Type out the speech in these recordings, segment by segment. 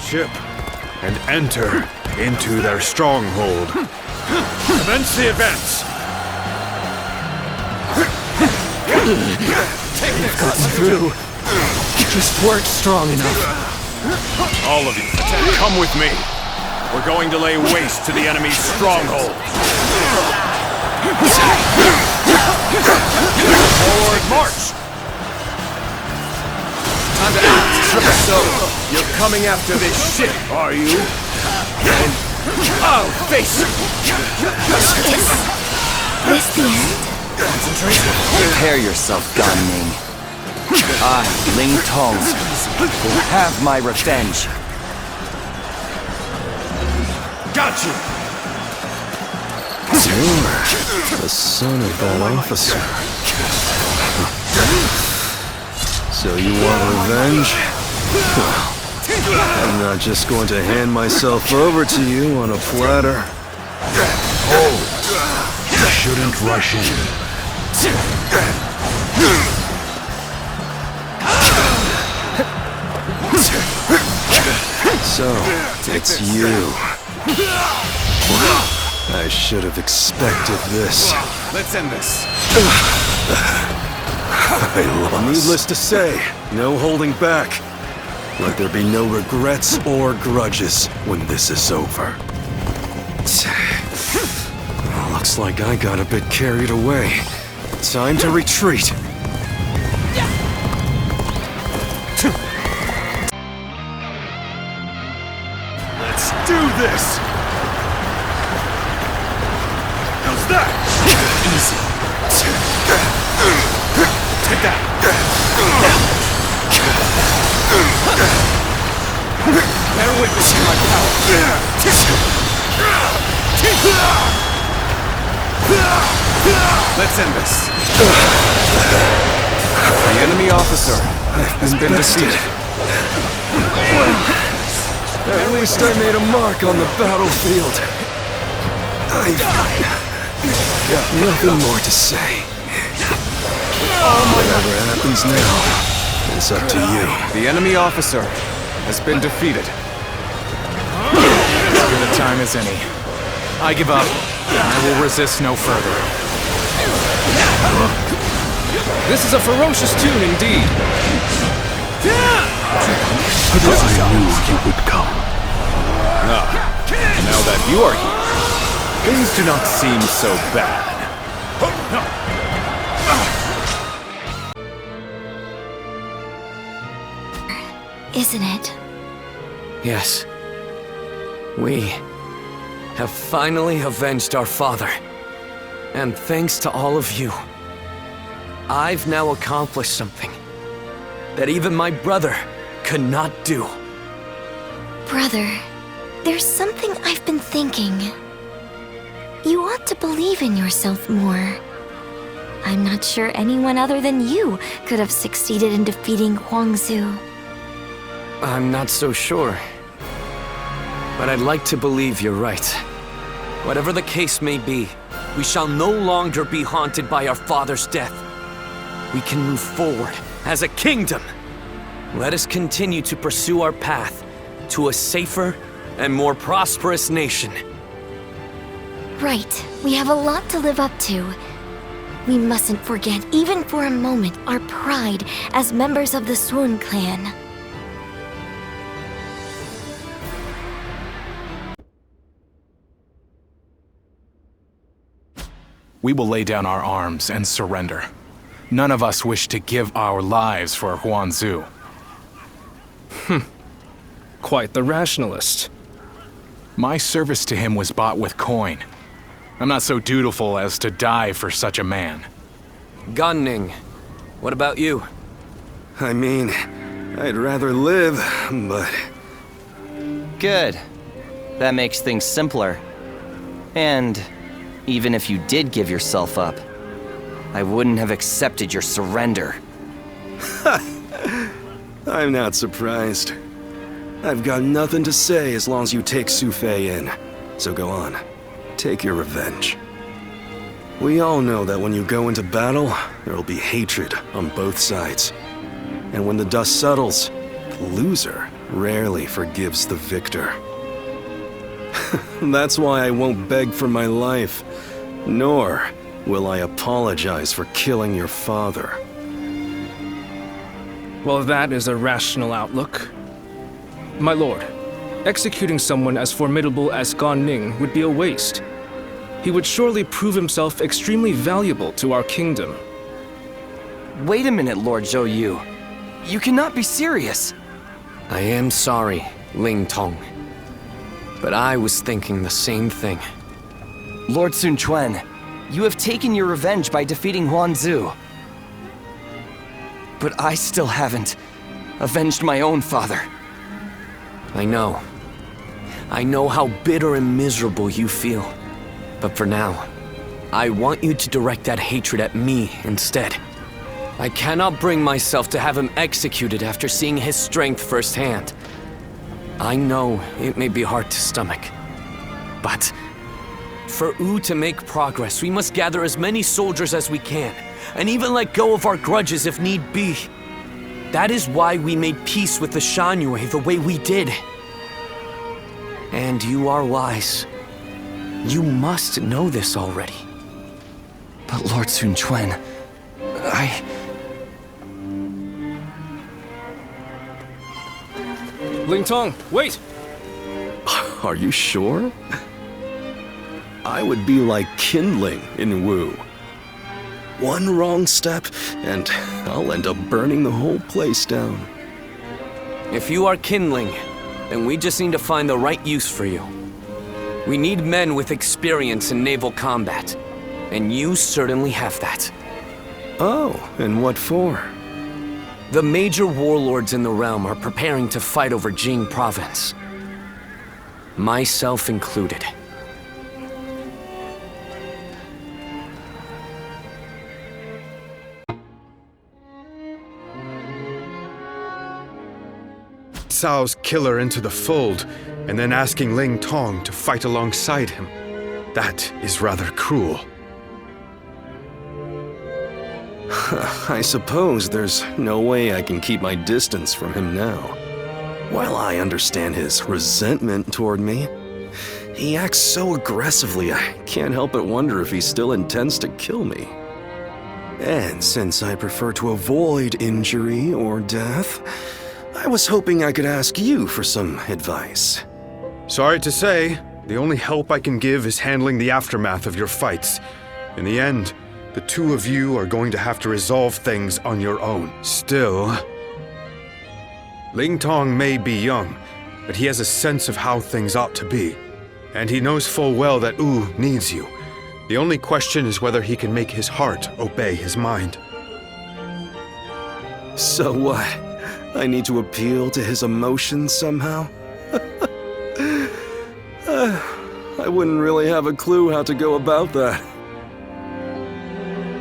ship and enter into their stronghold. Commence the events! They've gotten through. Just weren't strong enough. All of you, come with me. We're going to lay waste to the enemy's stronghold. Forward march! Time to act. So, you're coming after this ship, are you? And I'll face you! Is this the end? Concentrate. Prepare yourself, Ning. I, Ling Tong, will have my revenge. Got you! You're the son of that officer. So you want revenge? Well, I'm not just going to hand myself over to you on a platter. Oh, you shouldn't rush in. So, it's you. I should have expected this. Let's end this. I lost. Needless to say, no holding back. Let there be no regrets or grudges when this is over. Looks like I got a bit carried away. Time to retreat. Let's do this! How's that? Easy. Take that! Bear witnessing my power. Let's end this. The enemy officer has been defeated. At least I made a mark on the battlefield. I've got nothing more to say. Whatever happens now, it's up to you. The enemy officer has been defeated. As good a time as any. I give up. I will resist no further. This is a ferocious tune indeed. I knew you would come. Now that you are here, things do not seem so bad. Isn't it? Yes. We have finally avenged our father. And thanks to all of you, I've now accomplished something that even my brother could not do. Brother, there's something I've been thinking. You ought to believe in yourself more. I'm not sure anyone other than you could have succeeded in defeating Huangzu. I'm not so sure. But I'd like to believe you're right. Whatever the case may be, we shall no longer be haunted by our father's death. We can move forward as a kingdom. Let us continue to pursue our path to a safer and more prosperous nation. Right, we have a lot to live up to. We mustn't forget, even for a moment, our pride as members of the Swoon clan. We will lay down our arms and surrender. None of us wish to give our lives for Huangzu. Quite the rationalist. My service to him was bought with coin. I'm not so dutiful as to die for such a man. Ning, what about you? I mean, I'd rather live, but... Good. That makes things simpler. And even if you did give yourself up, I wouldn't have accepted your surrender. I'm not surprised. I've got nothing to say as long as you take Su Fei in. So go on. Take your revenge. We all know that when you go into battle, there'll be hatred on both sides. And when the dust settles, the loser rarely forgives the victor. That's why I won't beg for my life, nor will I apologize for killing your father. Well, that is a rational outlook. My lord, executing someone as formidable as Ning would be a waste. He would surely prove himself extremely valuable to our kingdom. Wait a minute, Lord Zhou Yu. You cannot be serious. I am sorry, Ling Tong. But I was thinking the same thing. Lord Sun Quan, you have taken your revenge by defeating Huan Zu. But I still haven't avenged my own father. I know. I know how bitter and miserable you feel. But for now, I want you to direct that hatred at me instead. I cannot bring myself to have him executed after seeing his strength firsthand. I know it may be hard to stomach, but for Wu to make progress, we must gather as many soldiers as we can, and even let go of our grudges if need be. That is why we made peace with the Shan the way we did. And you are wise. You must know this already. But Lord Sun Quan, Ling Tong, wait! Are you sure? I would be like kindling in Wu. One wrong step, and I'll end up burning the whole place down. If you are kindling, then we just need to find the right use for you. We need men with experience in naval combat, and you certainly have that. Oh, and what for? The major warlords in the realm are preparing to fight over Jing province. Myself included. Cao's killer into the fold, and then asking Ling Tong to fight alongside him. That is rather cruel. I suppose there's no way I can keep my distance from him now. While I understand his resentment toward me, he acts so aggressively I can't help but wonder if he still intends to kill me. And since I prefer to avoid injury or death, I was hoping I could ask you for some advice. Sorry to say, the only help I can give is handling the aftermath of your fights. In the end, the two of you are going to have to resolve things on your own. Still, Ling Tong may be young, but he has a sense of how things ought to be. And he knows full well that Wu needs you. The only question is whether he can make his heart obey his mind. So what? I need to appeal to his emotions somehow? I wouldn't really have a clue how to go about that.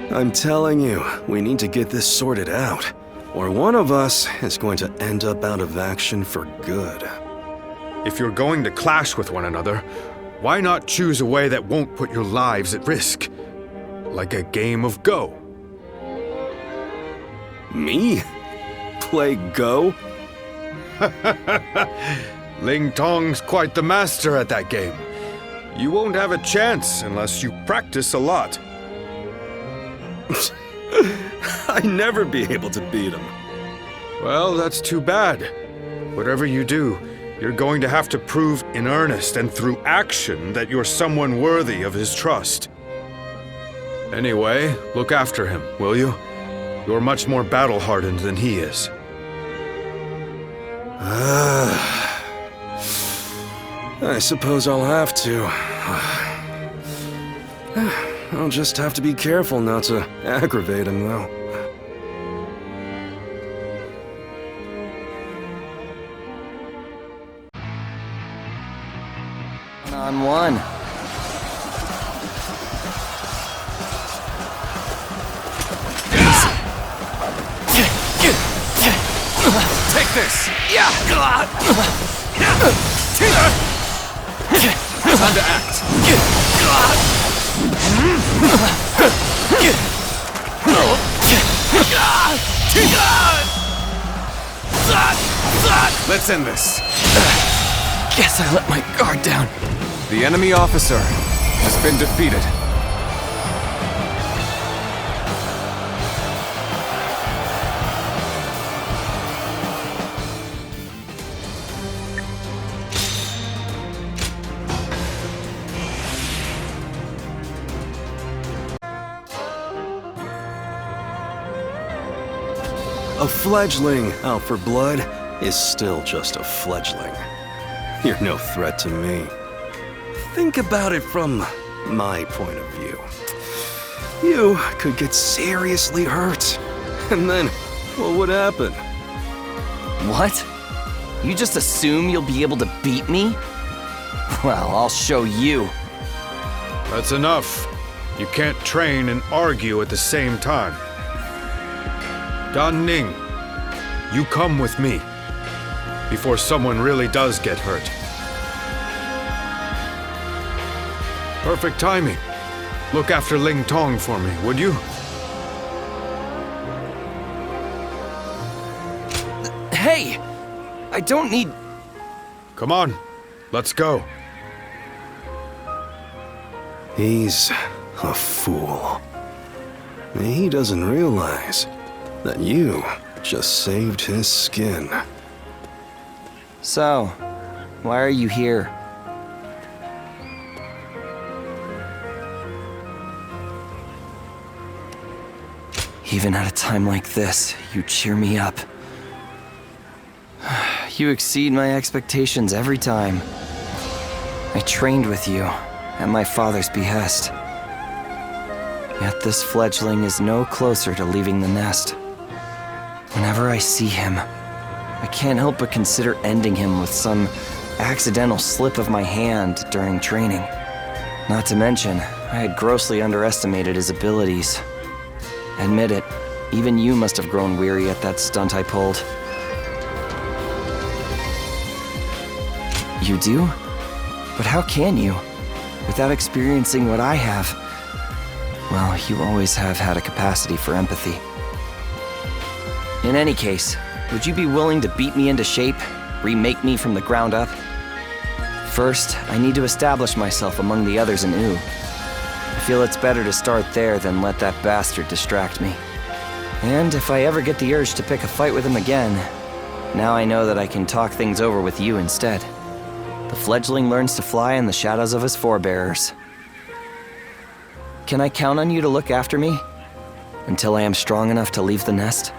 I'm telling you, we need to get this sorted out, or one of us is going to end up out of action for good. If you're going to clash with one another, why not choose a way that won't put your lives at risk? Like a game of Go. Me? Play Go? Ling Tong's quite the master at that game. You won't have a chance unless you practice a lot. I'd never be able to beat him. Well, that's too bad. Whatever you do, you're going to have to prove in earnest and through action that you're someone worthy of his trust. Anyway, look after him, will you? You're much more battle-hardened than he is. I suppose I'll have to. I'll just have to be careful not to aggravate him, though. On one. Take this! Time to act. Let's end this. Guess I let my guard down. The enemy officer has been defeated. A fledgling out for blood is still just a fledgling. You're no threat to me. Think about it from my point of view. You could get seriously hurt, and then what would happen? What? You just assume you'll be able to beat me? Well, I'll show you. That's enough. You can't train and argue at the same time. Ning, you come with me before someone really does get hurt. Perfect timing. Look after Ling Tong for me, would you? Hey! I don't need... Come on, let's go. He's a fool. He doesn't realize that you just saved his skin. So, why are you here? Even at a time like this, you cheer me up. You exceed my expectations every time. I trained with you, at my father's behest. Yet this fledgling is no closer to leaving the nest. Whenever I see him, I can't help but consider ending him with some accidental slip of my hand during training. Not to mention, I had grossly underestimated his abilities. Admit it, even you must have grown weary at that stunt I pulled. You do? But how can you? Without experiencing what I have. Well, you always have had a capacity for empathy. In any case, would you be willing to beat me into shape? Remake me from the ground up? First, I need to establish myself among the others in Wu. I feel it's better to start there than let that bastard distract me. And if I ever get the urge to pick a fight with him again, now I know that I can talk things over with you instead. The fledgling learns to fly in the shadows of his forebearers. Can I count on you to look after me? Until I am strong enough to leave the nest?